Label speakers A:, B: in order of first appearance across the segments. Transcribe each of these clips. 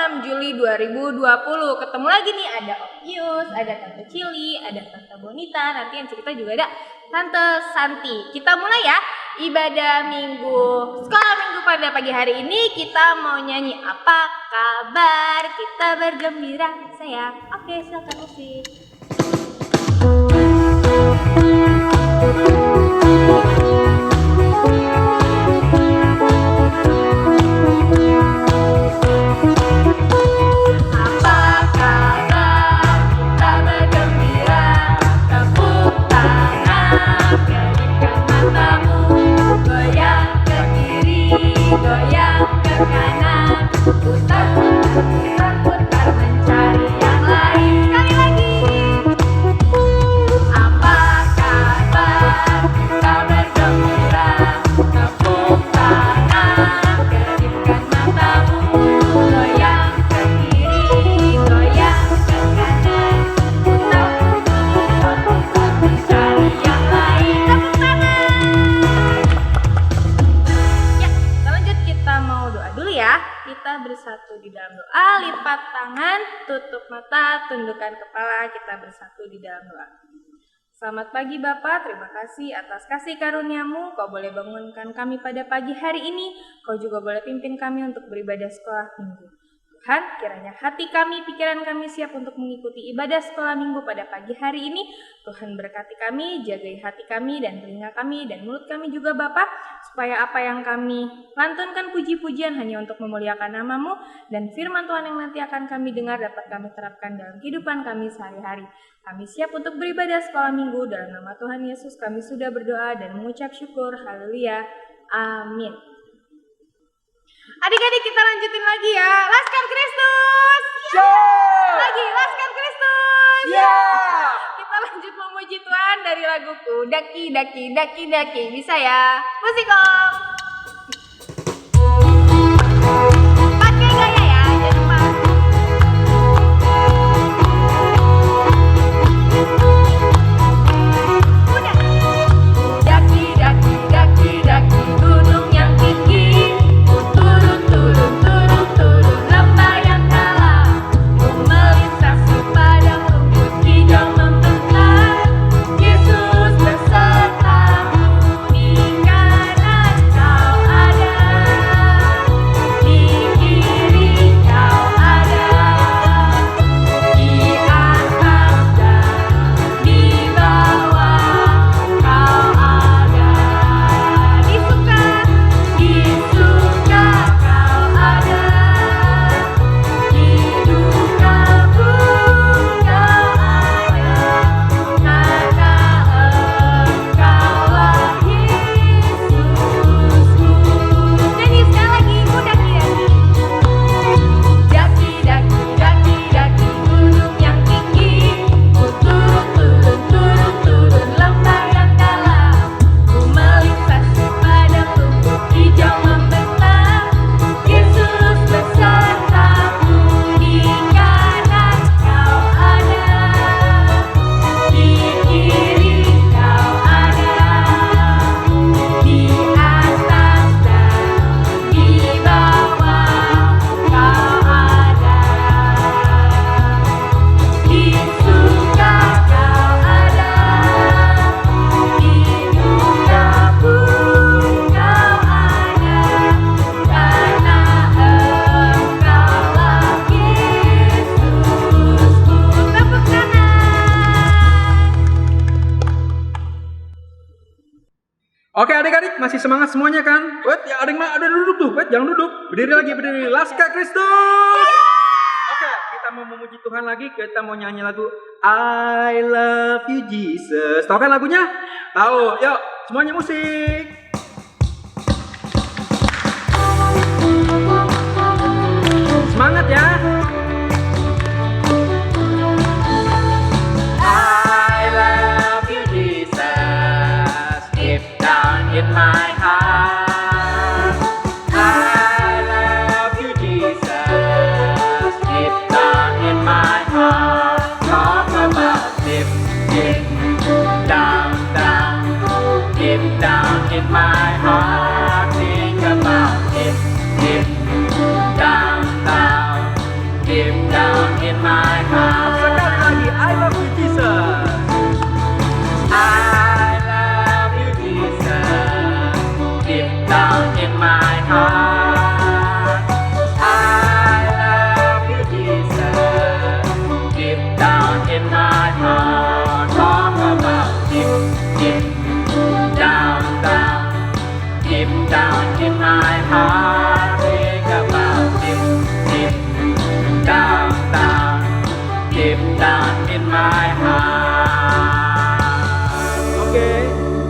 A: 6 Juli 2020. Ketemu lagi nih, ada Om Ius, ada Tante Cili, ada Tante Bonita, nanti yang cerita juga ada Tante Santi. Kita mulai ya, ibadah minggu, sekolah minggu pada pagi hari ini. Kita mau nyanyi apa kabar, kita bergembira sayang. Oke, silakan musik. Goyang ke kanan, putar mencari yang lain. Sekali lagi. Apa kabar? Kita bergembira. Tepuk tangan, kedipkan matamu. Goyang ke kiri, goyang ke kanan, putar mencari yang lain. Tepuk tangan. Kita mau doa dulu ya. Kita bersatu di dalam doa, lipat tangan, tutup mata, tundukkan kepala, kita bersatu di dalam doa. Selamat pagi Bapak, terima kasih atas kasih karunia-Mu. Kau boleh bangunkan kami pada pagi hari ini. Kau juga boleh pimpin kami untuk beribadah sekolah minggu. Tuhan, kiranya hati kami, pikiran kami siap untuk mengikuti ibadah sekolah minggu pada pagi hari ini. Tuhan berkati kami, jagai hati kami dan telinga kami dan mulut kami juga Bapa, supaya apa yang kami lantunkan puji-pujian hanya untuk memuliakan nama-Mu, dan firman Tuhan yang nanti akan kami dengar dapat kami terapkan dalam kehidupan kami sehari-hari. Kami siap untuk beribadah sekolah minggu. Dalam nama Tuhan Yesus kami sudah berdoa dan mengucap syukur. Haleluya. Amin. Adik-adik, kita lanjutin lagi ya. Laskar Kristus.
B: Yeah.
A: Lagi Laskar Kristus.
B: Yeah.
A: Kita lanjut memuji Tuhan dari laguku Daki Daki Daki Daki. Bisa ya? Musik Om. Pakai gaya ya, jangan lupa. Udah. Daki Daki Daki Daki gunung yang tinggi. Turun lembah yang dalam, melintasi padang rumput hijau membentang. Yesus besertamu, di kanan kau ada, di kiri kau ada, di atas dan di bawah kau ada. Disuka kau ada, di duka pun kau ada, karena Engkaulah Yesusku. Nyanyi sekali lagi, daki daki daki daki gunung yang tinggi, ku turun lembah yang dalam, ku melintasi padang rumput hijau membentang. Yesus besertamu, di kanan kau ada, di kiri kau ada, di atas dan di bawah kau ada. Di suka kau ada, di duka pun kau ada, karena Engkaulah Yesusku. Tepuk tangan.
B: Oke adik-adik, masih semangat semuanya kan? Wait, ya adik mah ada duduk tuh. Wait, jangan duduk. Berdiri lagi, berdiri. Laskar Kristus. Oke, kita mau memuji Tuhan lagi. Kita mau nyanyi lagu I Love You Jesus. Tahu kan lagunya? Tahu. Yuk, semuanya musik. Semangat ya. I love you Jesus, deep down in my heart. I love you Jesus, deep down in my heart. Talk about deep, deep down, down, deep down in down in my heart. Think about deep down, deep down in my heart. Oke,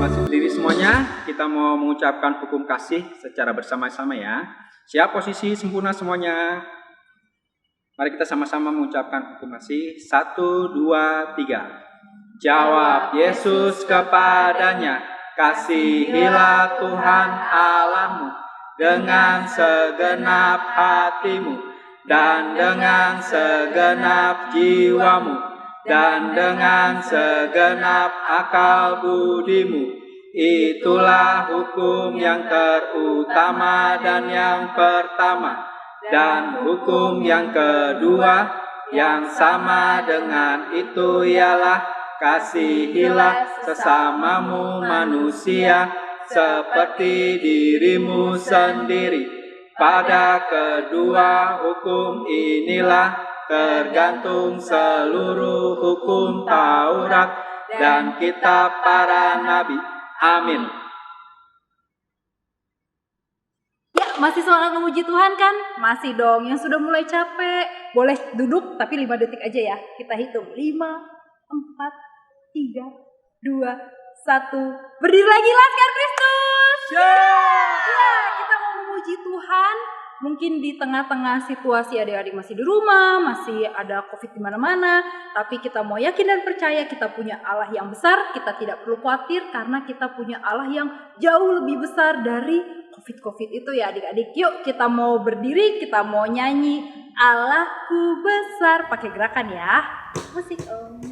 B: masih berdiri semuanya. Kita mau mengucapkan hukum kasih secara bersama-sama ya. Siap posisi sempurna semuanya. Mari kita sama-sama mengucapkan hukum kasih. 1, 2, 3. Jawab Yesus kepadanya, kasihilah Tuhan Allahmu dengan segenap hatimu dan dengan segenap jiwamu dan dengan segenap akal budimu. Itulah hukum yang terutama dan yang pertama. Dan hukum yang kedua yang sama dengan itu ialah kasihilah sesamamu manusia seperti dirimu sendiri. Pada kedua hukum inilah tergantung seluruh hukum Taurat dan kitab para nabi. Amin.
C: Ya, masih semangat memuji Tuhan kan? Masih dong, yang sudah mulai capek boleh duduk tapi 5 detik aja ya. Kita hitung 5, 4, 3, 2, 1. Berdiri lagi, Laskar Kristus. Ya, kita mau memuji Tuhan. Mungkin di tengah-tengah situasi adik-adik masih di rumah, masih ada COVID di mana-mana, tapi kita mau yakin dan percaya kita punya Allah yang besar. Kita tidak perlu khawatir karena kita punya Allah yang jauh lebih besar dari COVID itu ya adik-adik. Yuk kita mau berdiri, kita mau nyanyi Allahku besar. Pakai gerakan ya. Musik om.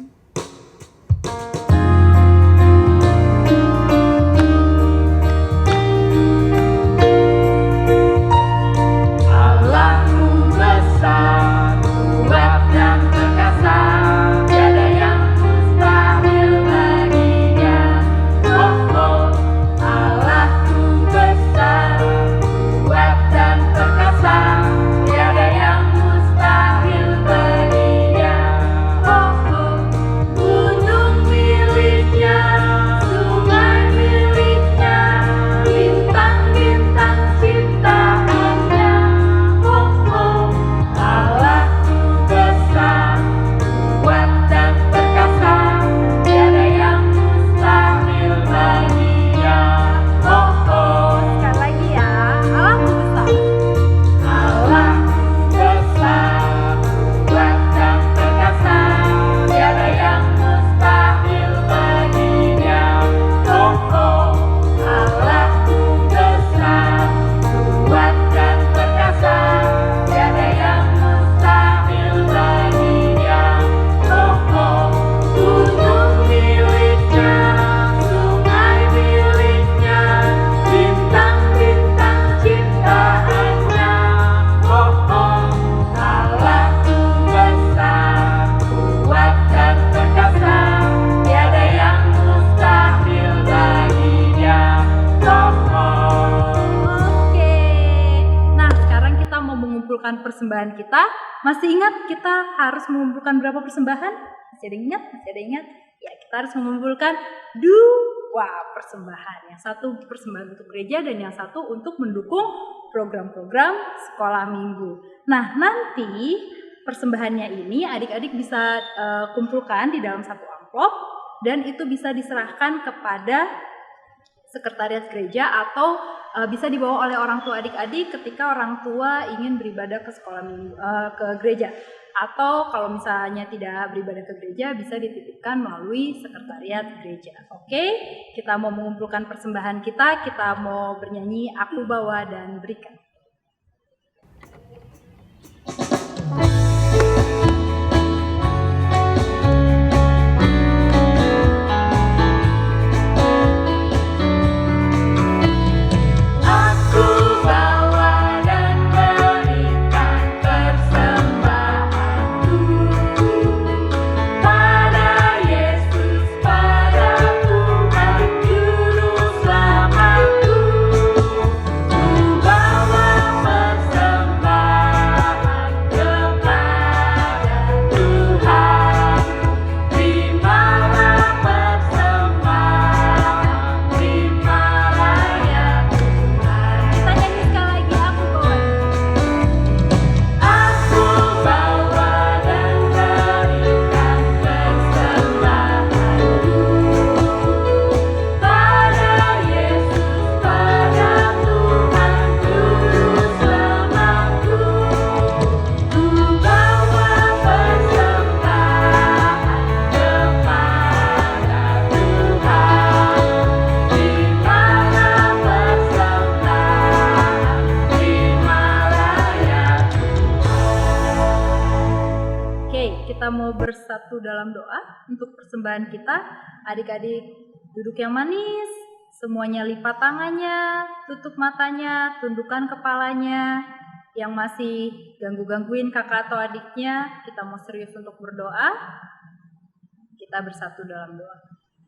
C: Persembahan kita, masih ingat kita harus mengumpulkan berapa persembahan? Masih ada ingat? Ya, kita harus mengumpulkan 2 persembahan. Yang satu persembahan untuk gereja dan yang satu untuk mendukung program-program sekolah minggu. Nah, nanti persembahannya ini adik-adik bisa kumpulkan di dalam satu amplop dan itu bisa diserahkan kepada sekretariat gereja atau bisa dibawa oleh orang tua adik-adik ketika orang tua ingin beribadah ke sekolah minggu, ke gereja, atau kalau misalnya tidak beribadah ke gereja bisa dititipkan melalui sekretariat gereja. Oke, kita mau mengumpulkan persembahan kita mau bernyanyi Aku Bawa dan Berikan.
D: Bawa persembahan
C: mau bersatu dalam doa untuk persembahan kita. Adik-adik duduk yang manis, semuanya lipat tangannya, tutup matanya, tundukkan kepalanya. Yang masih ganggu-gangguin kakak atau adiknya, kita mau serius untuk berdoa. Kita bersatu dalam doa.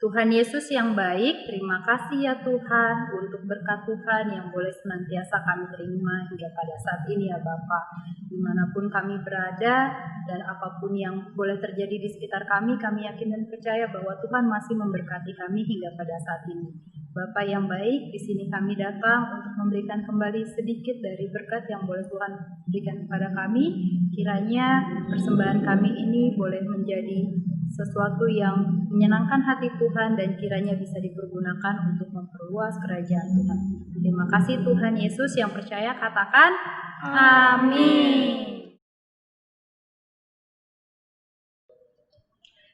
C: Tuhan Yesus yang baik, terima kasih ya Tuhan untuk berkat Tuhan yang boleh senantiasa kami terima hingga pada saat ini ya Bapak. Dimanapun kami berada dan apapun yang boleh terjadi di sekitar kami yakin dan percaya bahwa Tuhan masih memberkati kami hingga pada saat ini. Bapak yang baik, di sini kami datang untuk memberikan kembali sedikit dari berkat yang boleh Tuhan berikan kepada kami. Kiranya persembahan kami ini boleh menjadi sesuatu yang menyenangkan hati Tuhan dan kiranya bisa dipergunakan untuk memperluas kerajaan Tuhan. Terima kasih Tuhan Yesus, yang percaya katakan amin.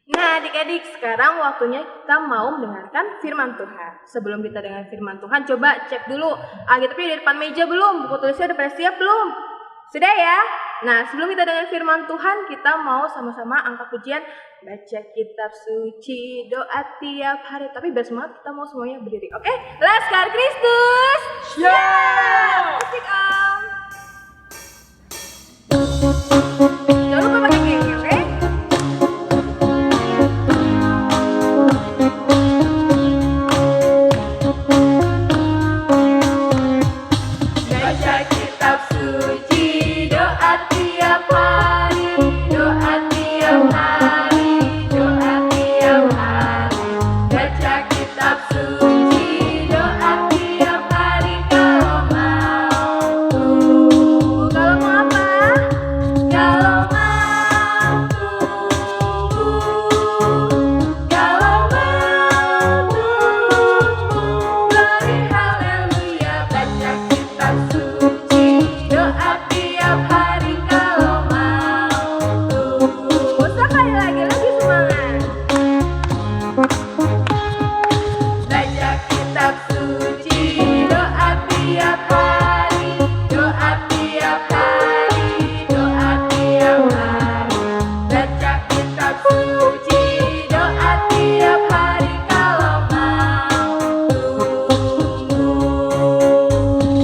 A: Nah adik-adik, sekarang waktunya kita mau mendengarkan firman Tuhan. Sebelum kita dengar firman Tuhan, coba cek dulu Alkitabnya di depan meja belum? Buku tulisnya udah pada siap belum? Sudah ya? Nah sebelum kita dengar firman Tuhan, kita mau sama-sama angkat pujian, baca kitab suci, doa tiap hari. Tapi biar semangat, kita mau semuanya berdiri. Oke? Laskar Kristus! Musik Om! Jangan lupa pakai gengnya, oke? Baca kitab suci, doa tiap hari, doa tiap hari, doa tiap hari. Baca kitab suci, doa tiap hari kalau mau. Kalau mau apa? Kalau mau. Kalau mau. Glory haleluya. Baca kitab suci, doa tiap hari kalau mau. Sekali lagi semangat. Baca kitab suci, doa tiap hari, doa tiap hari, doa tiap hari. Baca kitab suci, doa tiap hari kalau mau.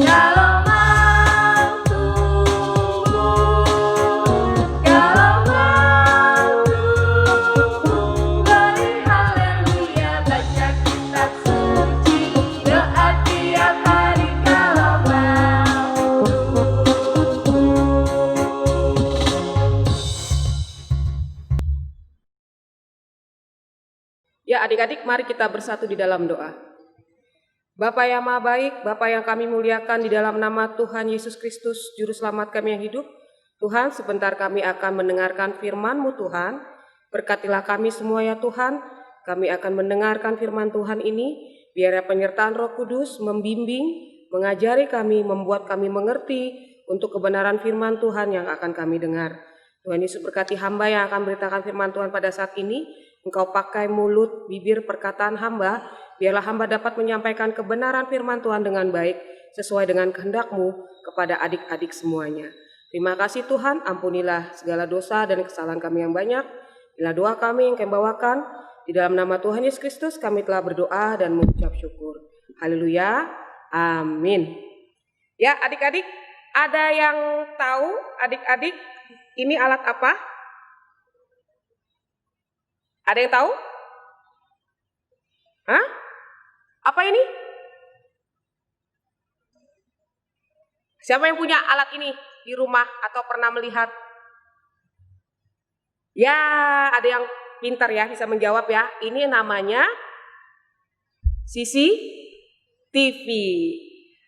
A: Kalau mau tunggu, kalau mau glory haleluya. Baca kitab suci, doa tiap hari kalau mau.
D: Ya adik-adik, mari kita bersatu di dalam doa. Bapa yang Maha Baik, Bapa yang kami muliakan di dalam nama Tuhan Yesus Kristus, Juru Selamat kami yang hidup. Tuhan, sebentar kami akan mendengarkan firman-Mu Tuhan. Berkatilah kami semua ya Tuhan. Kami akan mendengarkan firman Tuhan ini. Biar penyertaan Roh Kudus membimbing, mengajari kami, membuat kami mengerti untuk kebenaran firman Tuhan yang akan kami dengar. Tuhan Yesus berkati hamba yang akan beritakan firman Tuhan pada saat ini. Engkau pakai mulut, bibir, perkataan hamba, biarlah hamba dapat menyampaikan kebenaran firman Tuhan dengan baik, sesuai dengan kehendak-Mu kepada adik-adik semuanya. Terima kasih Tuhan, ampunilah segala dosa dan kesalahan kami yang banyak. Bila doa kami yang kami bawakan, di dalam nama Tuhan Yesus Kristus kami telah berdoa dan mengucap syukur. Haleluya, amin. Ya adik-adik, ada yang tahu adik-adik ini alat apa? Ada yang tahu? Hah? Apa ini? Siapa yang punya alat ini di rumah atau pernah melihat? Ya, ada yang pintar ya, bisa menjawab ya. Ini namanya CCTV.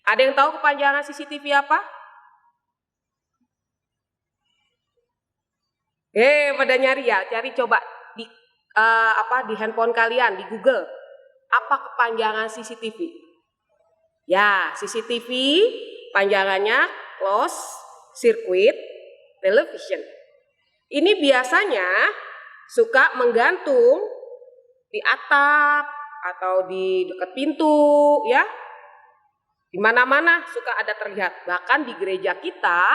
D: Ada yang tahu kepanjangan CCTV apa? Pada nyari ya, cari coba di handphone kalian, di Google. Apa kepanjangan CCTV? Ya, CCTV panjangannya Closed Circuit Television. Ini biasanya suka menggantung di atap atau di dekat pintu ya. Di mana-mana suka ada terlihat. Bahkan di gereja kita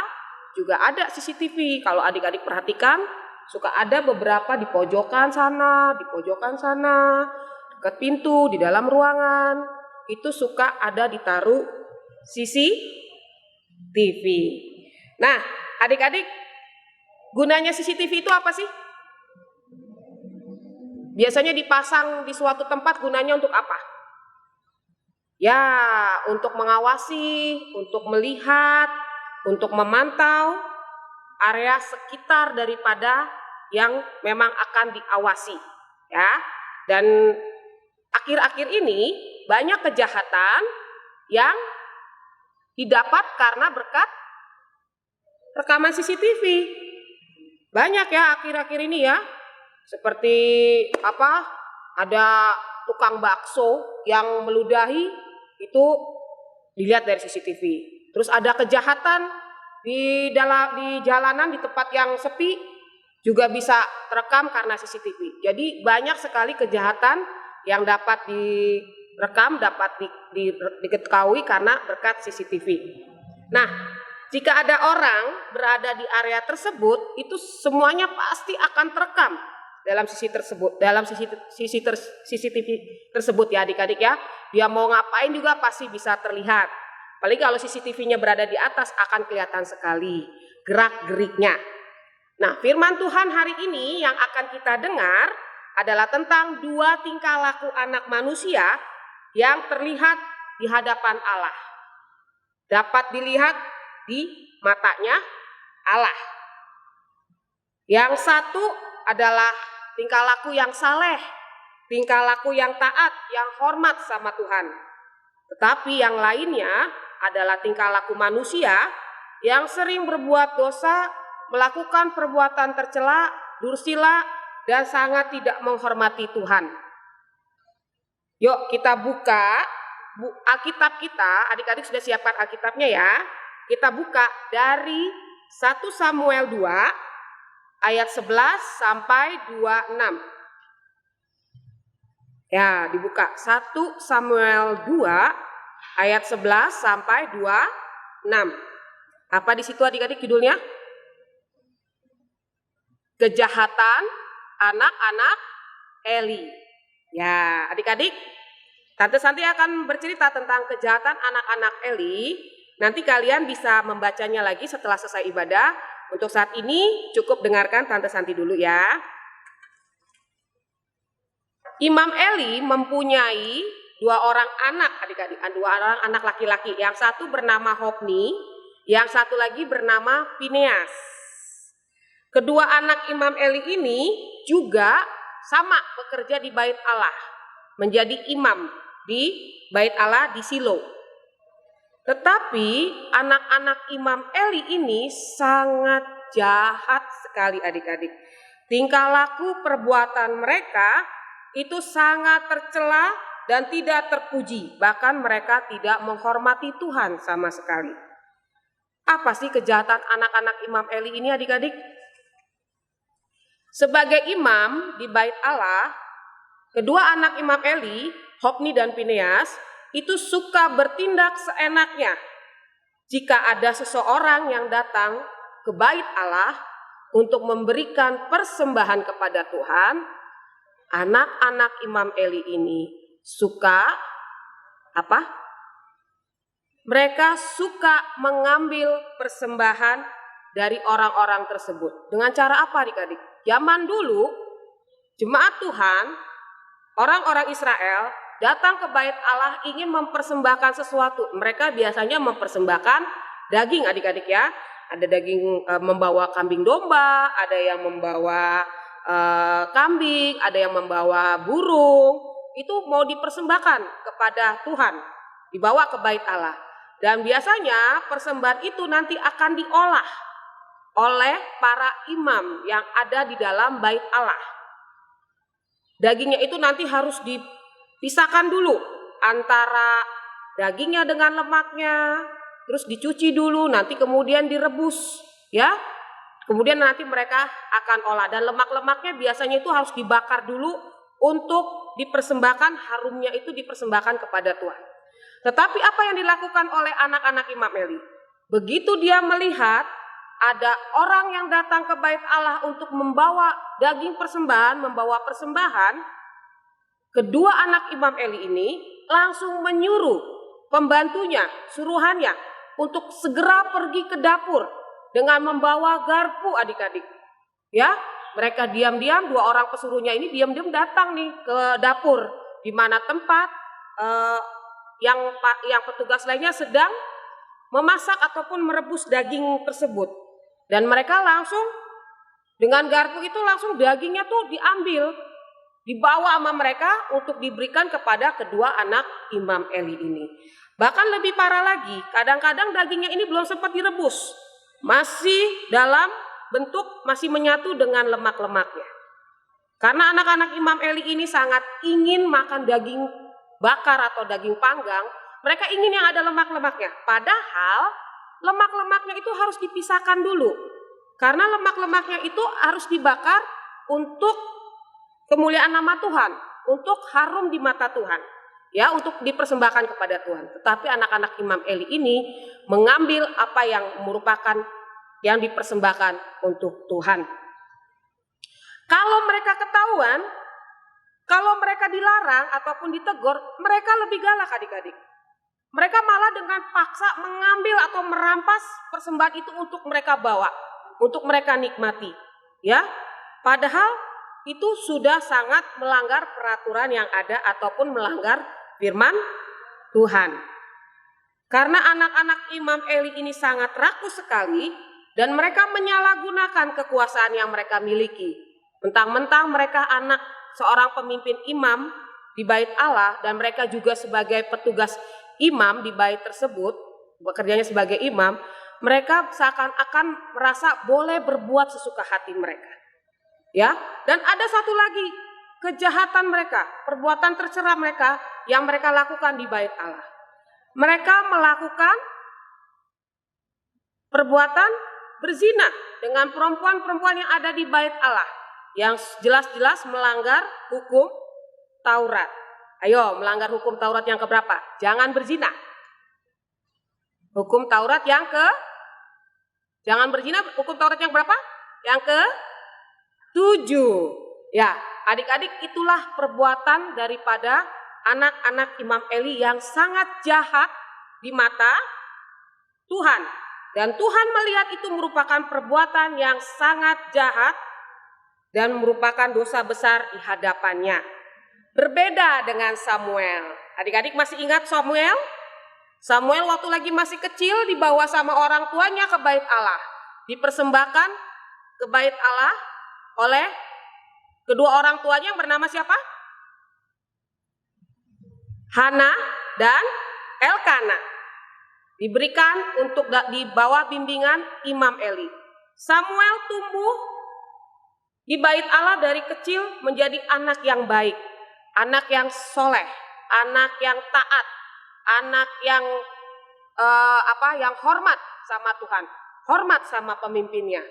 D: juga ada CCTV. Kalau adik-adik perhatikan, Suka ada beberapa di pojokan sana, dekat pintu, di dalam ruangan. Itu suka ada ditaruh CCTV. Nah, adik-adik, gunanya CCTV itu apa sih? Biasanya dipasang di suatu tempat, gunanya untuk apa? Ya, untuk mengawasi, untuk melihat, untuk memantau area sekitar daripada yang memang akan diawasi, ya. Dan akhir-akhir ini banyak kejahatan yang didapat karena berkat rekaman CCTV. Banyak ya akhir-akhir ini ya. Seperti apa? Ada tukang bakso yang meludahi, itu dilihat dari CCTV. Terus ada kejahatan di jalanan, di tempat yang sepi juga bisa terekam karena CCTV. Jadi banyak sekali kejahatan yang dapat direkam, dapat diketahui karena berkat CCTV. Nah, jika ada orang berada di area tersebut, itu semuanya pasti akan terekam dalam CCTV tersebut ya adik-adik ya. Dia mau ngapain juga pasti bisa terlihat. Apalagi kalau CCTV-nya berada di atas akan kelihatan sekali gerak-geriknya. Nah, firman Tuhan hari ini yang akan kita dengar adalah tentang 2 tingkah laku anak manusia yang terlihat di hadapan Allah. Dapat dilihat di matanya Allah. Yang satu adalah tingkah laku yang saleh, tingkah laku yang taat, yang hormat sama Tuhan. Tetapi yang lainnya adalah tingkah laku manusia yang sering berbuat dosa, melakukan perbuatan tercela, dursila, dan sangat tidak menghormati Tuhan. Yuk kita buka Alkitab kita, adik-adik sudah siapkan Alkitabnya ya. Kita buka dari 1 Samuel 2 ayat 11 sampai 26. Ya, dibuka 1 Samuel 2 ayat 11 sampai 26. Apa di situ adik-adik judulnya? Kejahatan anak-anak Eli. Ya, adik-adik, Tante Santi akan bercerita tentang kejahatan anak-anak Eli. Nanti kalian bisa membacanya lagi setelah selesai ibadah. Untuk saat ini cukup dengarkan Tante Santi dulu ya. Imam Eli mempunyai 2 orang anak adik-adik, 2 orang anak laki-laki. Yang satu bernama Hofni, yang satu lagi bernama Fineas. Kedua anak Imam Eli ini juga sama bekerja di Bait Allah, menjadi imam di Bait Allah di Silo. Tetapi anak-anak Imam Eli ini sangat jahat sekali adik-adik. Tingkah laku perbuatan mereka itu sangat tercela dan tidak terpuji. Bahkan mereka tidak menghormati Tuhan sama sekali. Apa sih kejahatan anak-anak Imam Eli ini adik-adik? Sebagai imam di Bait Allah, kedua anak Imam Eli, Hofni dan Fineas, itu suka bertindak seenaknya. Jika ada seseorang yang datang ke Bait Allah untuk memberikan persembahan kepada Tuhan, anak-anak Imam Eli ini suka apa? Mereka suka mengambil persembahan dari orang-orang tersebut. Dengan cara apa adik-adik? Zaman dulu, jemaat Tuhan, orang-orang Israel datang ke Bait Allah ingin mempersembahkan sesuatu. Mereka biasanya mempersembahkan daging adik-adik ya. Ada daging membawa kambing domba, ada yang membawa kambing, ada yang membawa burung. Itu mau dipersembahkan kepada Tuhan, dibawa ke Bait Allah. Dan biasanya persembahan itu nanti akan diolah oleh para imam yang ada di dalam Bait Allah. Dagingnya itu nanti harus dipisahkan dulu antara dagingnya dengan lemaknya, terus dicuci dulu, nanti kemudian direbus, ya. Kemudian nanti mereka akan olah, dan lemak-lemaknya biasanya itu harus dibakar dulu untuk dipersembahkan, harumnya itu dipersembahkan kepada Tuhan. Tetapi apa yang dilakukan oleh anak-anak Imam Eli? Begitu dia melihat ada orang yang datang ke bait Allah untuk membawa daging persembahan, membawa persembahan, kedua anak Imam Eli ini langsung menyuruh pembantunya, suruhannya untuk segera pergi ke dapur dengan membawa garpu adik-adik. Ya, mereka diam-diam, dua orang pesuruhnya ini diam-diam datang nih ke dapur di mana tempat yang petugas lainnya sedang memasak ataupun merebus daging tersebut. Dan mereka langsung dengan garpu itu langsung dagingnya tuh diambil, dibawa sama mereka untuk diberikan kepada kedua anak Imam Eli ini. Bahkan lebih parah lagi, kadang-kadang dagingnya ini belum sempat direbus, masih dalam bentuk masih menyatu dengan lemak-lemaknya. Karena anak-anak Imam Eli ini sangat ingin makan daging bakar atau daging panggang, mereka ingin yang ada lemak-lemaknya. Padahal lemak-lemaknya itu harus dipisahkan dulu. Karena lemak-lemaknya itu harus dibakar untuk kemuliaan nama Tuhan, untuk harum di mata Tuhan. Ya, untuk dipersembahkan kepada Tuhan. Tetapi anak-anak Imam Eli ini mengambil apa yang merupakan yang dipersembahkan untuk Tuhan. Kalau mereka ketahuan, kalau mereka dilarang ataupun ditegur, mereka lebih galak adik-adik. Mereka malah dengan paksa mengambil atau merampas persembahan itu untuk mereka bawa, untuk mereka nikmati. Ya, padahal itu sudah sangat melanggar peraturan yang ada ataupun melanggar firman Tuhan. Karena anak-anak Imam Eli ini sangat rakus sekali dan mereka menyalahgunakan kekuasaan yang mereka miliki. Mentang-mentang mereka anak seorang pemimpin imam di bait Allah dan mereka juga sebagai petugas imam di bait tersebut, bekerjanya sebagai imam, mereka seakan-akan merasa boleh berbuat sesuka hati mereka. Ya, dan ada satu lagi kejahatan mereka, perbuatan tercela mereka yang mereka lakukan di bait Allah. Mereka melakukan perbuatan berzina dengan perempuan-perempuan yang ada di bait Allah, yang jelas-jelas melanggar hukum Taurat. Ayo, melanggar hukum Taurat yang keberapa? Jangan berzina. Hukum Taurat yang jangan berzina, hukum Taurat yang berapa? Yang ke-7. Ya, adik-adik, itulah perbuatan daripada anak-anak Imam Eli yang sangat jahat di mata Tuhan. Dan Tuhan melihat itu merupakan perbuatan yang sangat jahat dan merupakan dosa besar di hadapannya. Berbeda dengan Samuel. Adik-adik masih ingat Samuel? Samuel waktu lagi masih kecil dibawa sama orang tuanya ke bait Allah. Dipersembahkan ke bait Allah oleh kedua orang tuanya yang bernama siapa? Hana dan Elkana. Diberikan untuk di bawah bimbingan Imam Eli. Samuel tumbuh di bait Allah dari kecil menjadi anak yang baik, anak yang soleh, anak yang taat, anak yang yang hormat sama Tuhan, hormat sama pemimpinnya.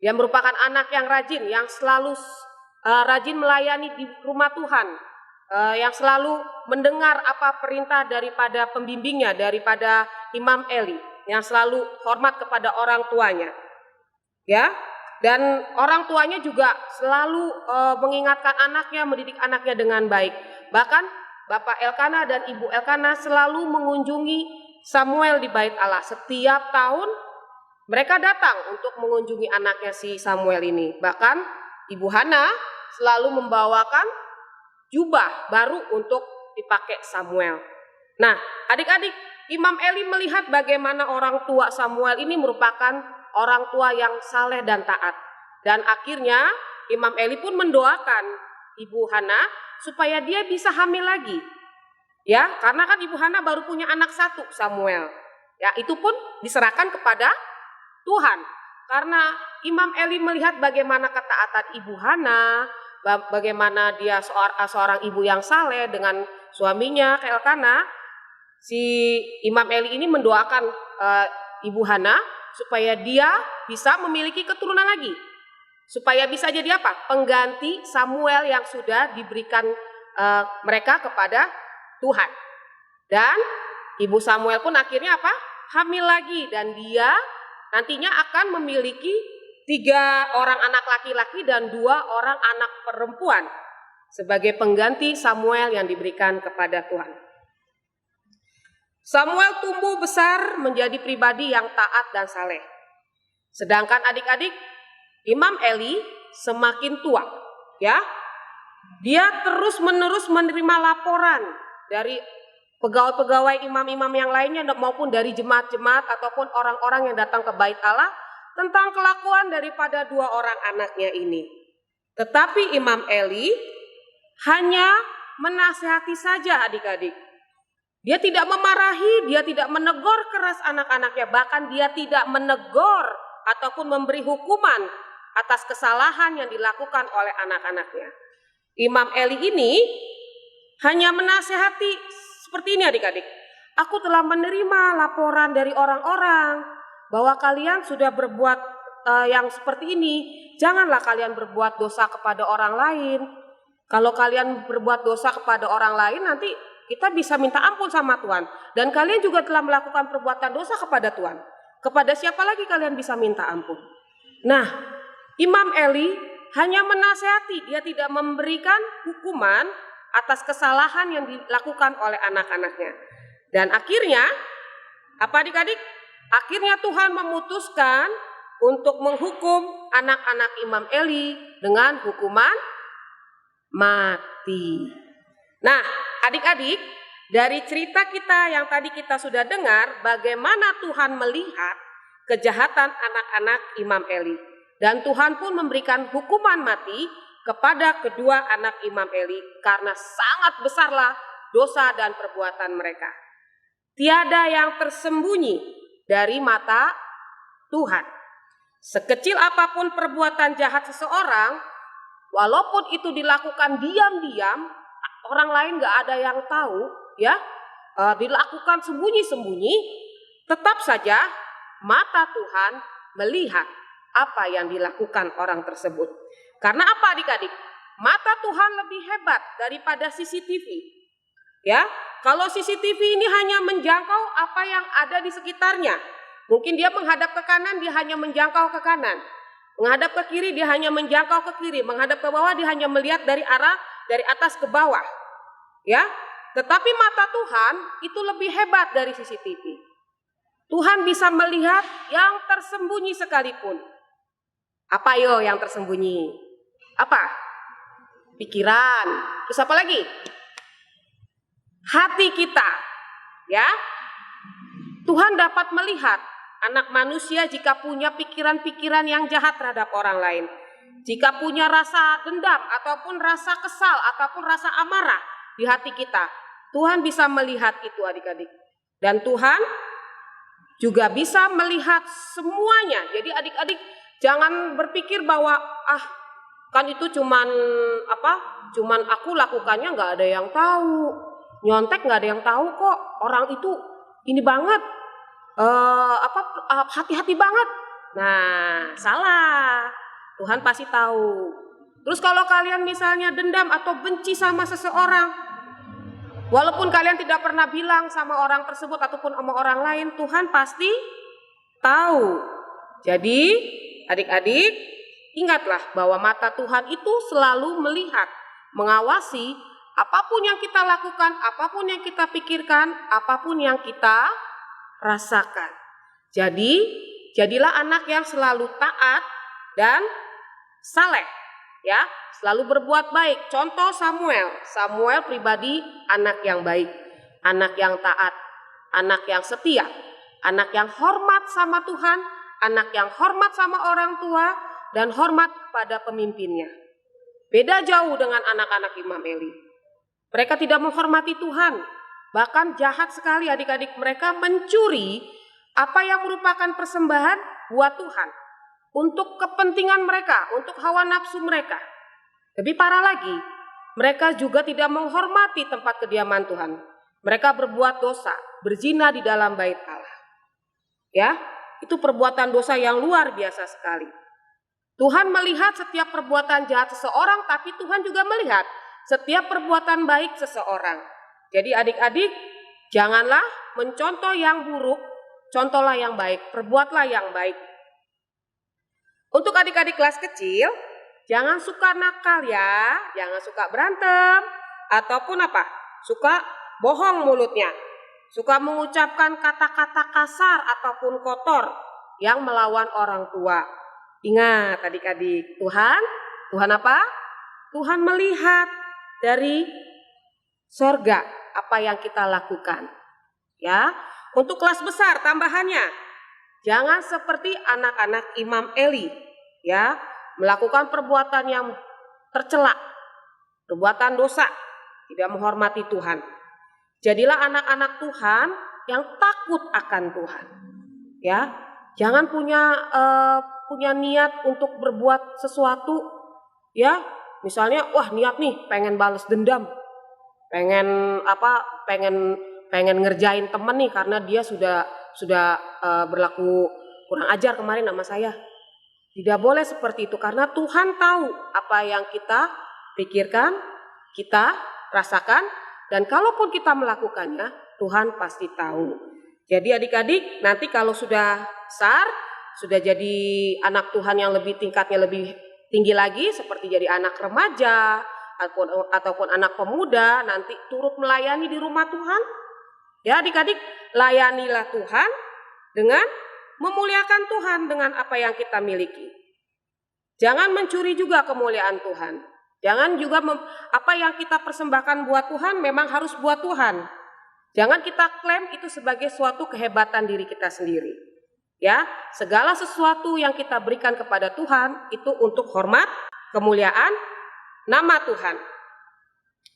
D: Dia merupakan anak yang rajin, yang selalu rajin melayani di rumah Tuhan, yang selalu mendengar apa perintah daripada pembimbingnya, daripada Imam Eli, yang selalu hormat kepada orang tuanya. Ya. Dan orang tuanya juga selalu mengingatkan anaknya, mendidik anaknya dengan baik. Bahkan Bapak Elkana dan Ibu Elkana selalu mengunjungi Samuel di bait Allah. Setiap tahun mereka datang untuk mengunjungi anaknya si Samuel ini. Bahkan Ibu Hana selalu membawakan jubah baru untuk dipakai Samuel. Nah, adik-adik, Imam Eli melihat bagaimana orang tua Samuel ini merupakan orang tua yang saleh dan taat. Dan akhirnya Imam Eli pun mendoakan Ibu Hana supaya dia bisa hamil lagi. Ya, karena kan Ibu Hana baru punya anak satu, Samuel. Ya, itu pun diserahkan kepada Tuhan. Karena Imam Eli melihat bagaimana ketaatan Ibu Hana, bagaimana dia seorang ibu yang saleh dengan suaminya Elkana, si Imam Eli ini mendoakan Ibu Hana supaya dia bisa memiliki keturunan lagi. Supaya bisa jadi apa? Pengganti Samuel yang sudah diberikan mereka kepada Tuhan. Dan Ibu Samuel pun akhirnya apa? Hamil lagi dan dia nantinya akan memiliki 3 orang anak laki-laki dan 2 orang anak perempuan sebagai pengganti Samuel yang diberikan kepada Tuhan. Samuel tumbuh besar menjadi pribadi yang taat dan saleh. Sedangkan adik-adik, Imam Eli semakin tua, ya. Dia terus-menerus menerima laporan dari pegawai-pegawai imam-imam yang lainnya maupun dari jemaat-jemaat ataupun orang-orang yang datang ke Bait Allah tentang kelakuan daripada 2 orang anaknya ini. Tetapi Imam Eli hanya menasihati saja adik-adik. Dia tidak memarahi, dia tidak menegur keras anak-anaknya, bahkan dia tidak menegur ataupun memberi hukuman atas kesalahan yang dilakukan oleh anak-anaknya. Imam Eli ini hanya menasihati seperti ini adik-adik. Aku telah menerima laporan dari orang-orang bahwa kalian sudah berbuat yang seperti ini. Janganlah kalian berbuat dosa kepada orang lain. Kalau kalian berbuat dosa kepada orang lain, nanti kita bisa minta ampun sama Tuhan. Dan kalian juga telah melakukan perbuatan dosa kepada Tuhan. Kepada siapa lagi kalian bisa minta ampun? Nah, Imam Eli hanya menasihati, dia tidak memberikan hukuman atas kesalahan yang dilakukan oleh anak-anaknya. Dan akhirnya, apa adik-adik? Akhirnya Tuhan memutuskan untuk menghukum anak-anak Imam Eli dengan hukuman mati. Nah, adik-adik, dari cerita kita yang tadi kita sudah dengar, bagaimana Tuhan melihat kejahatan anak-anak Imam Eli. Dan Tuhan pun memberikan hukuman mati kepada kedua anak Imam Eli karena sangat besarlah dosa dan perbuatan mereka. Tiada yang tersembunyi dari mata Tuhan. Sekecil apapun perbuatan jahat seseorang, walaupun itu dilakukan diam-diam, orang lain gak ada yang tahu, ya, dilakukan sembunyi-sembunyi, tetap saja mata Tuhan melihat apa yang dilakukan orang tersebut. Karena apa adik-adik? Mata Tuhan lebih hebat daripada CCTV. Ya, kalau CCTV ini hanya menjangkau apa yang ada di sekitarnya. Mungkin dia menghadap ke kanan, dia hanya menjangkau ke kanan. Menghadap ke kiri, dia hanya menjangkau ke kiri. Menghadap ke bawah, dia hanya melihat dari atas ke bawah. Ya, tetapi mata Tuhan itu lebih hebat dari CCTV. Tuhan bisa melihat yang tersembunyi sekalipun. Apa yang tersembunyi? Apa? Pikiran. Terus apa lagi? Hati kita. Ya. Tuhan dapat melihat anak manusia jika punya pikiran-pikiran yang jahat terhadap orang lain. Jika punya rasa dendam ataupun rasa kesal ataupun rasa amarah di hati kita. Tuhan bisa melihat itu adik-adik. Dan Tuhan juga bisa melihat semuanya. Jadi adik-adik jangan berpikir bahwa kan itu cuman aku lakukannya nggak ada yang tahu, nyontek nggak ada yang tahu kok, orang itu ini banget, hati-hati banget. Nah, salah. Tuhan pasti tahu. Terus kalau kalian misalnya dendam atau benci sama seseorang, walaupun kalian tidak pernah bilang sama orang tersebut ataupun sama orang lain, Tuhan pasti tahu. Jadi adik-adik, ingatlah bahwa mata Tuhan itu selalu melihat, mengawasi apapun yang kita lakukan, apapun yang kita pikirkan, apapun yang kita rasakan. Jadi, jadilah anak yang selalu taat dan saleh, ya, selalu berbuat baik. Contoh Samuel pribadi anak yang baik, anak yang taat, anak yang setia, anak yang hormat sama Tuhan, anak yang hormat sama orang tua dan hormat pada pemimpinnya. Beda jauh dengan anak-anak Imam Eli. Mereka tidak menghormati Tuhan. Bahkan jahat sekali adik-adik, mereka mencuri apa yang merupakan persembahan buat Tuhan. Untuk kepentingan mereka, untuk hawa nafsu mereka. Lebih parah lagi, mereka juga tidak menghormati tempat kediaman Tuhan. Mereka berbuat dosa, berzina di dalam bait Allah. Ya, itu perbuatan dosa yang luar biasa sekali. Tuhan melihat setiap perbuatan jahat seseorang, tapi Tuhan juga melihat setiap perbuatan baik seseorang. Jadi adik-adik, janganlah mencontoh yang buruk contohlah yang baik, perbuatlah yang baik. Untuk adik-adik kelas kecil, jangan suka nakal ya, jangan suka berantem, ataupun apa? Suka bohong mulutnya, suka mengucapkan kata-kata kasar ataupun kotor yang melawan orang tua. Ingat adik-adik, Tuhan apa? Tuhan melihat dari sorga apa yang kita lakukan. Ya, untuk kelas besar tambahannya, jangan seperti anak-anak Imam Eli, ya, melakukan perbuatan yang tercela, perbuatan dosa, tidak menghormati Tuhan. Jadilah anak-anak Tuhan yang takut akan Tuhan, ya. Jangan punya niat untuk berbuat sesuatu, ya. Misalnya, wah niat nih pengen balas dendam, pengen ngerjain temen nih karena dia sudah berlaku kurang ajar kemarin sama saya. Tidak boleh seperti itu karena Tuhan tahu apa yang kita pikirkan, kita rasakan, dan kalaupun kita melakukannya, Tuhan pasti tahu. Jadi adik-adik, nanti kalau sudah besar, sudah jadi anak Tuhan yang tingkatnya lebih tinggi lagi, seperti jadi anak remaja ataupun anak pemuda, nanti turut melayani di rumah Tuhan. Ya adik-adik, layanilah Tuhan dengan memuliakan Tuhan dengan apa yang kita miliki. Jangan mencuri juga kemuliaan Tuhan. Jangan juga apa yang kita persembahkan buat Tuhan memang harus buat Tuhan. Jangan kita klaim itu sebagai suatu kehebatan diri kita sendiri. Ya, segala sesuatu yang kita berikan kepada Tuhan itu untuk hormat, kemuliaan nama Tuhan.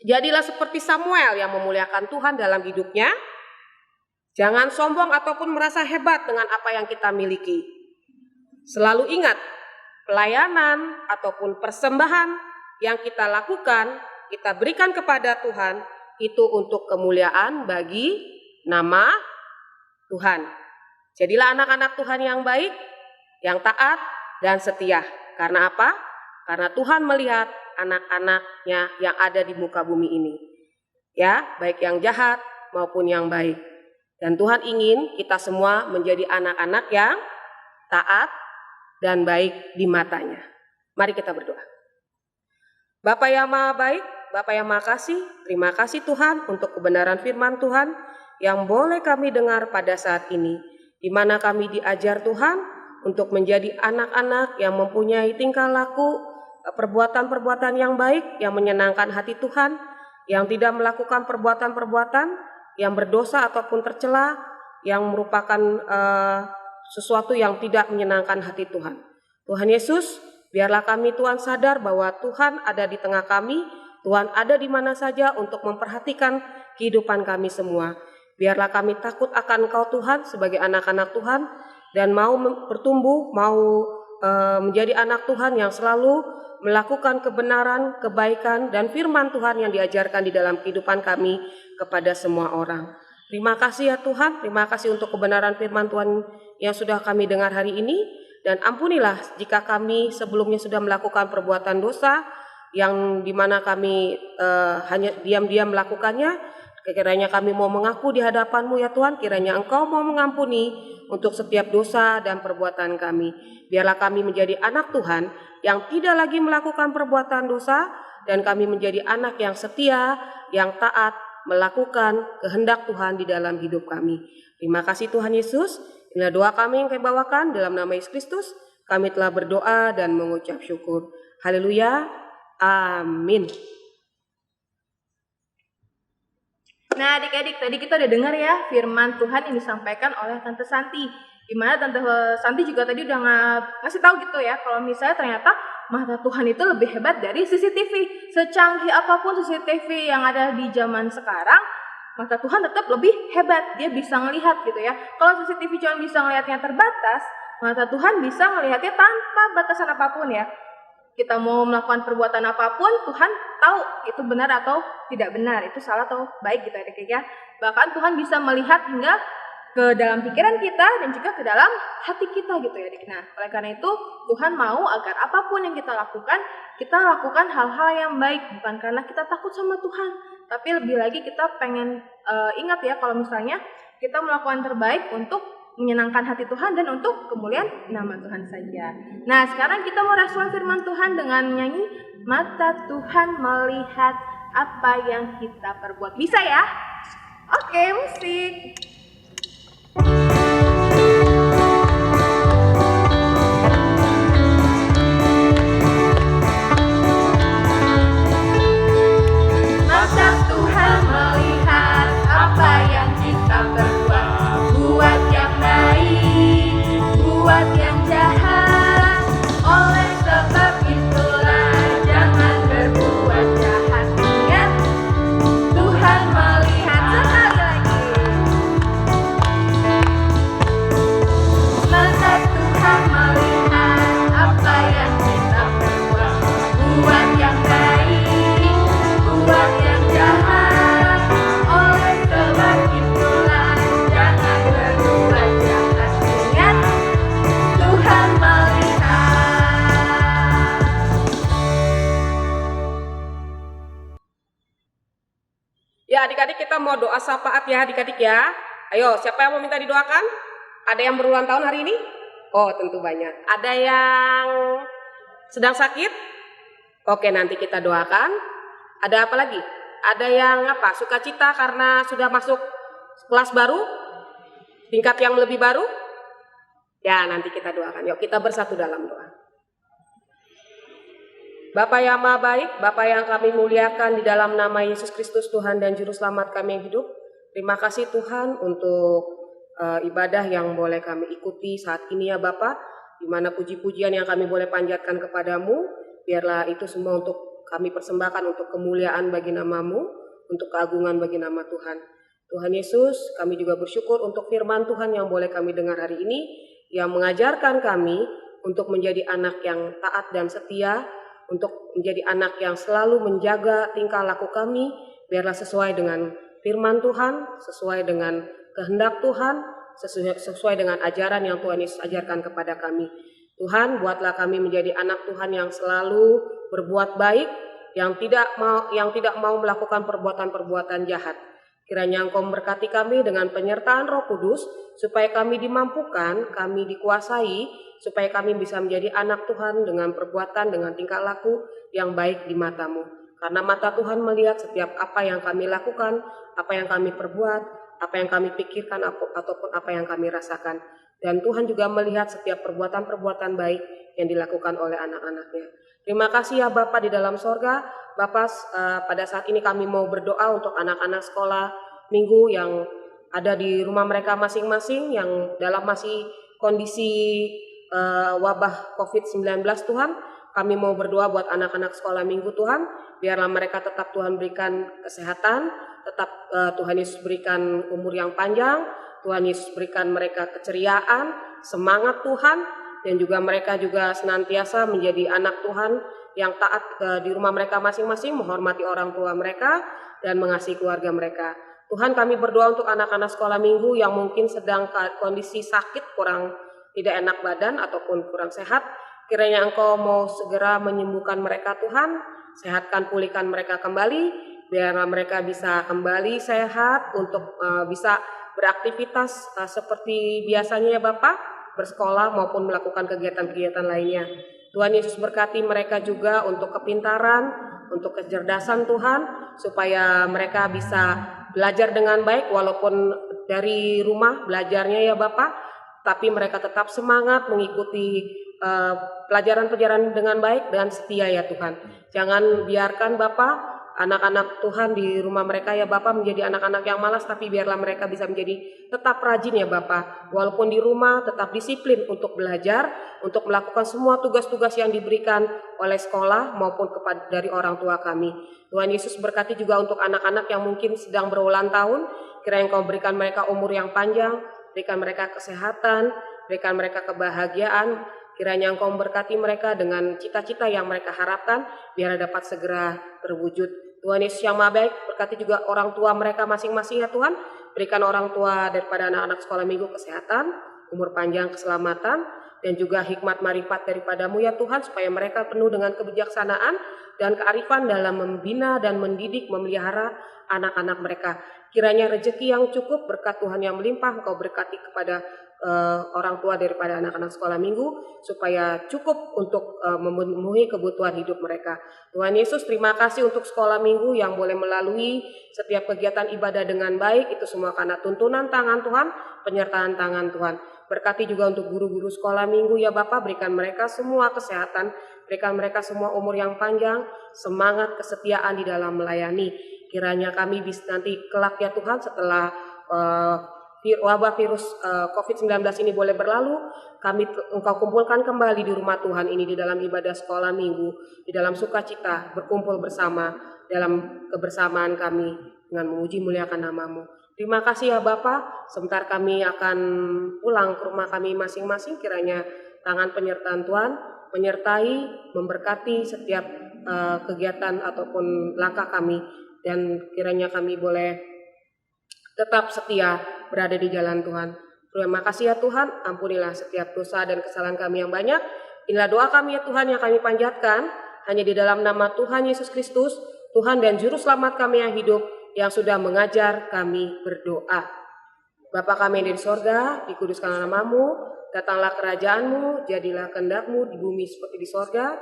D: Jadilah seperti Samuel yang memuliakan Tuhan dalam hidupnya. Jangan sombong ataupun merasa hebat dengan apa yang kita miliki. Selalu ingat, pelayanan ataupun persembahan yang kita lakukan, kita berikan kepada Tuhan, itu untuk kemuliaan bagi nama Tuhan. Jadilah anak-anak Tuhan yang baik, yang taat, dan setia. Karena apa? Karena Tuhan melihat anak-anaknya yang ada di muka bumi ini. Ya, baik yang jahat maupun yang baik. Dan Tuhan ingin kita semua menjadi anak-anak yang taat dan baik di matanya. Mari kita berdoa. Bapa yang Maha Baik, Bapa yang Maha Kasih, terima kasih Tuhan untuk kebenaran firman Tuhan yang boleh kami dengar pada saat ini, di mana kami diajar Tuhan untuk menjadi anak-anak yang mempunyai tingkah laku, perbuatan-perbuatan yang baik, yang menyenangkan hati Tuhan, yang tidak melakukan perbuatan-perbuatan yang berdosa ataupun tercela, yang merupakan sesuatu yang tidak menyenangkan hati Tuhan. Tuhan Yesus, biarlah kami Tuhan sadar bahwa Tuhan ada di tengah kami, Tuhan ada di mana saja untuk memperhatikan kehidupan kami semua. Biarlah kami takut akan Engkau Tuhan sebagai anak-anak Tuhan, dan mau bertumbuh, mau menjadi anak Tuhan yang selalu melakukan kebenaran, kebaikan, dan firman Tuhan yang diajarkan di dalam kehidupan kami kepada semua orang. Terima kasih ya Tuhan, terima kasih untuk kebenaran firman Tuhan yang sudah kami dengar hari ini, dan ampunilah jika kami sebelumnya sudah melakukan perbuatan dosa yang dimana kami hanya diam-diam melakukannya. Kiranya kami mau mengaku di hadapan-Mu ya Tuhan, kiranya Engkau mau mengampuni untuk setiap dosa dan perbuatan kami. Biarlah kami menjadi anak Tuhan yang tidak lagi melakukan perbuatan dosa, dan kami menjadi anak yang setia, yang taat, melakukan kehendak Tuhan di dalam hidup kami. Terima kasih Tuhan Yesus. Inilah doa kami yang kami bawakan dalam nama Yesus Kristus. Kami telah berdoa dan mengucap syukur. Haleluya. Amin.
A: Nah adik-adik, tadi kita udah dengar ya firman Tuhan yang disampaikan oleh Tante Santi. Dimana Tante Santi juga tadi udah ngasih tahu gitu ya, kalau misalnya ternyata mata Tuhan itu lebih hebat dari CCTV. Secanggih apapun CCTV yang ada di zaman sekarang, mata Tuhan tetap lebih hebat. Dia bisa ngelihat gitu ya. Kalau CCTV cuma bisa ngelihatnya terbatas, mata Tuhan bisa ngelihatnya tanpa batasan apapun ya. Kita mau melakukan perbuatan apapun, Tuhan tahu itu benar atau tidak benar, itu salah atau baik gitu adik-adik ya. Bahkan Tuhan bisa melihat hingga ke dalam pikiran kita dan juga ke dalam hati kita gitu ya adik. Nah, oleh karena itu Tuhan mau agar apapun yang kita lakukan hal-hal yang baik, bukan karena kita takut sama Tuhan, tapi lebih lagi kita pengen ingat ya kalau misalnya kita melakukan terbaik untuk menyenangkan hati Tuhan dan untuk kemuliaan nama Tuhan saja. Nah, sekarang kita mau respon firman Tuhan dengan menyanyi Mata Tuhan melihat apa yang kita perbuat. Bisa ya? Oke, musik. Mata Tuhan melihat apa yang kita perbuat, buat yang baik, buat yang jahat. Oleh sebab itulah jangan berbuat jahat. Ingat, Tuhan melihat. Sekali lagi. Mata Tuhan melihat apa yang kita perbuat, buat yang baik, buat yang jahat. Oleh sebab itulah jangan berbuat jahat. Ingat, Tuhan melihat.
D: Ya adik-adik, kita mau doa syafaat ya adik-adik ya. Ayo, siapa yang mau minta didoakan? Ada yang berulang tahun hari ini? Oh, tentu banyak. Ada yang sedang sakit? Oke, nanti kita doakan. Ada apa lagi? Ada yang apa? Sukacita karena sudah masuk kelas baru? Tingkat yang lebih baru? Ya, nanti kita doakan. Yuk, kita bersatu dalam doa. Bapa yang Maha Baik, Bapa yang kami muliakan di dalam nama Yesus Kristus Tuhan dan Juru Selamat kami yang hidup. Terima kasih Tuhan untuk ibadah yang boleh kami ikuti saat ini ya Bapa, di mana puji-pujian yang kami boleh panjatkan kepadamu, biarlah itu semua untuk kami persembahkan untuk kemuliaan bagi namamu, untuk keagungan bagi nama Tuhan. Tuhan Yesus, kami juga bersyukur untuk firman Tuhan yang boleh kami dengar hari ini, yang mengajarkan kami untuk menjadi anak yang taat dan setia, untuk menjadi anak yang selalu menjaga tingkah laku kami, biarlah sesuai dengan firman Tuhan, sesuai dengan kehendak Tuhan, sesuai dengan ajaran yang Tuhan Yesus ajarkan kepada kami. Tuhan, buatlah kami menjadi anak Tuhan yang selalu berbuat baik, yang tidak mau melakukan perbuatan-perbuatan jahat. Kiranya Engkau memberkati kami dengan penyertaan Roh Kudus, supaya kami dimampukan, kami dikuasai, supaya kami bisa menjadi anak Tuhan dengan perbuatan, dengan tingkah laku yang baik di mata-Mu. Karena mata Tuhan melihat setiap apa yang kami lakukan, apa yang kami perbuat, apa yang kami pikirkan, ataupun apa yang kami rasakan. Dan Tuhan juga melihat setiap perbuatan-perbuatan baik yang dilakukan oleh anak-anaknya. Terima kasih ya Bapa di dalam sorga. Bapa, pada saat ini kami mau berdoa untuk anak-anak sekolah minggu yang ada di rumah mereka masing-masing, yang dalam masih kondisi wabah COVID-19 Tuhan. Kami mau berdoa buat anak-anak sekolah minggu Tuhan, biarlah mereka tetap Tuhan berikan kesehatan, tetap Tuhan Yesus berikan umur yang panjang, Tuhan Yesus berikan mereka keceriaan, semangat Tuhan, dan juga mereka juga senantiasa menjadi anak Tuhan yang taat di rumah mereka masing-masing, menghormati orang tua mereka, dan mengasihi keluarga mereka. Tuhan, kami berdoa untuk anak-anak sekolah minggu yang mungkin sedang kondisi sakit, kurang tidak enak badan ataupun kurang sehat. Kiranya Engkau mau segera menyembuhkan mereka Tuhan, sehatkan, pulihkan mereka kembali, biar mereka bisa kembali sehat untuk bisa beraktivitas seperti biasanya ya Bapak, bersekolah maupun melakukan kegiatan-kegiatan lainnya. Tuhan Yesus berkati mereka juga untuk kepintaran, untuk kecerdasan Tuhan, supaya mereka bisa belajar dengan baik walaupun dari rumah belajarnya ya Bapak, tapi mereka tetap semangat mengikuti pelajaran-pelajaran dengan baik dan setia ya Tuhan. Jangan biarkan Bapak anak-anak Tuhan di rumah mereka ya Bapak menjadi anak-anak yang malas, tapi biarlah mereka bisa menjadi tetap rajin ya Bapak. Walaupun di rumah tetap disiplin untuk belajar, untuk melakukan semua tugas-tugas yang diberikan oleh sekolah maupun dari orang tua kami. Tuhan Yesus berkati juga untuk anak-anak yang mungkin sedang berulang tahun. Kiranya Engkau berikan mereka umur yang panjang, berikan mereka kesehatan, berikan mereka kebahagiaan. Kiranya Engkau memberkati mereka dengan cita-cita yang mereka harapkan, biar dapat segera terwujud. Tuhan Yesus yang Maha Baik, berkati juga orang tua mereka masing-masing ya Tuhan. Berikan orang tua daripada anak-anak sekolah minggu kesehatan, umur panjang, keselamatan, dan juga hikmat marifat daripadamu ya Tuhan, supaya mereka penuh dengan kebijaksanaan dan kearifan dalam membina dan mendidik, memelihara anak-anak mereka. Kiranya rezeki yang cukup, berkat Tuhan yang melimpah, Engkau berkati kepada orang tua daripada anak-anak sekolah minggu supaya cukup untuk memenuhi kebutuhan hidup mereka. Tuhan Yesus, terima kasih untuk sekolah minggu yang boleh melalui setiap kegiatan ibadah dengan baik. Itu semua karena tuntunan tangan Tuhan, penyertaan tangan Tuhan. Berkati juga untuk guru-guru sekolah minggu ya Bapak, berikan mereka semua kesehatan, berikan mereka semua umur yang panjang, semangat, kesetiaan di dalam melayani. Kiranya kami bisa nanti kelak ya Tuhan setelah wabah virus COVID-19 ini boleh berlalu, Engkau kumpulkan kembali di rumah Tuhan ini di dalam ibadah sekolah minggu, di dalam sukacita, berkumpul bersama dalam kebersamaan kami dengan memuji muliakan nama-Mu. Terima kasih ya Bapa, sebentar kami akan pulang ke rumah kami masing-masing, kiranya tangan penyertaan Tuhan menyertai, memberkati setiap kegiatan ataupun langkah kami, dan kiranya kami boleh tetap setia berada di jalan Tuhan. Terima kasih ya Tuhan, ampunilah setiap dosa dan kesalahan kami yang banyak. Inilah doa kami ya Tuhan yang kami panjatkan hanya di dalam nama Tuhan Yesus Kristus, Tuhan dan Juru Selamat kami yang hidup, yang sudah mengajar kami berdoa. Bapa kami yang di sorga, dikuduskanlah nama-Mu, datanglah kerajaan-Mu, jadilah kehendak-Mu di bumi seperti di sorga.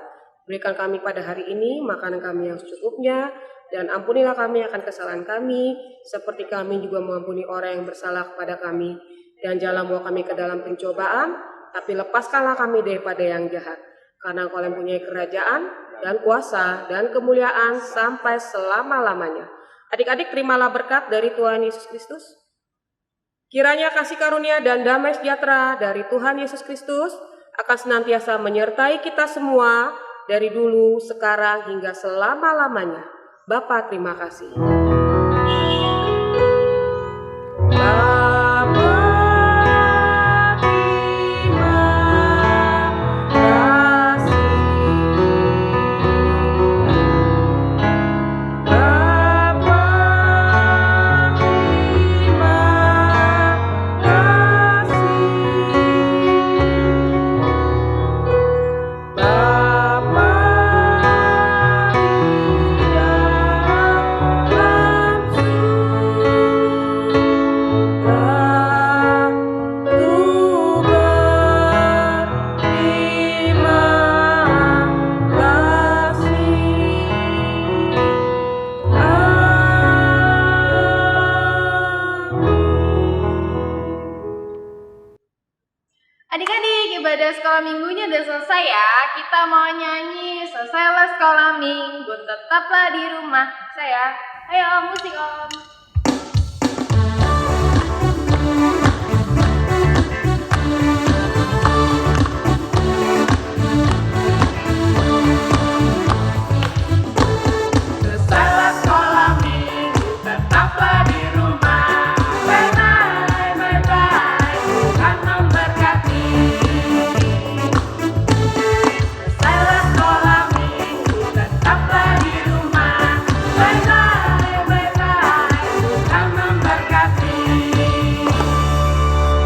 D: Berikan kami pada hari ini makanan kami yang secukupnya, dan ampunilah kami akan kesalahan kami, seperti kami juga mengampuni orang yang bersalah kepada kami. Dan janganlah bawa kami ke dalam pencobaan, tapi lepaskanlah kami daripada yang jahat. Karena Engkau yang mempunyai kerajaan, dan kuasa, dan kemuliaan sampai selama-lamanya. Adik-adik, terimalah berkat dari Tuhan Yesus Kristus. Kiranya kasih karunia dan damai sejahtera dari Tuhan Yesus Kristus akan senantiasa menyertai kita semua dari dulu, sekarang, hingga selama-lamanya. Bapa, terima kasih.
A: Adik-adik, ibadah sekolah minggunya udah selesai ya. Kita mau nyanyi selesailah sekolah minggu, tetaplah di rumah saya. Ayo Om, musik Om.
E: Selesailah sekolah minggu, tetaplah di rumah. Bye-bye, bye-bye, Tuhan memberkati. Selesailah sekolah minggu, tetaplah di rumah. Bye-bye, bye-bye, Tuhan memberkati.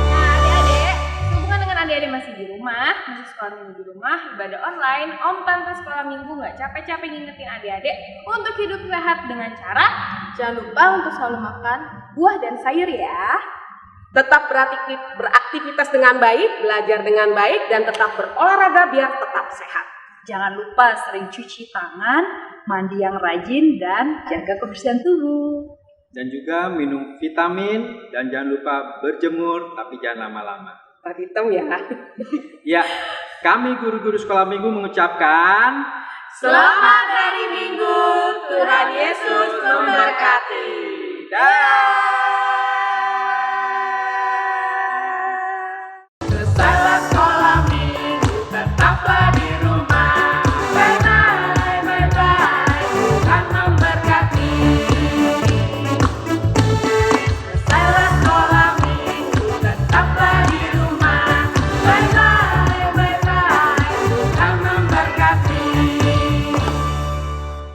A: Nah adik-adik, sehubungan dengan adik-adik masih di rumah, masih sekolah minggu di rumah, ibadah online, Om Tante sekolah minggu gak capek-capek ngingetin adik-adik untuk hidup sehat dengan cara jangan lupa untuk selalu makan buah dan sayur ya.
D: Tetap beraktivitas dengan baik, belajar dengan baik, dan tetap berolahraga biar tetap sehat.
C: Jangan lupa sering cuci tangan, mandi yang rajin, dan jaga kebersihan tubuh.
B: Dan juga minum vitamin, dan jangan lupa berjemur, tapi jangan lama-lama.
D: Pak hitam ya.
B: Ya, kami guru-guru sekolah minggu mengucapkan
E: Selamat hari Minggu, Tuhan Yesus memberkati.
B: dah.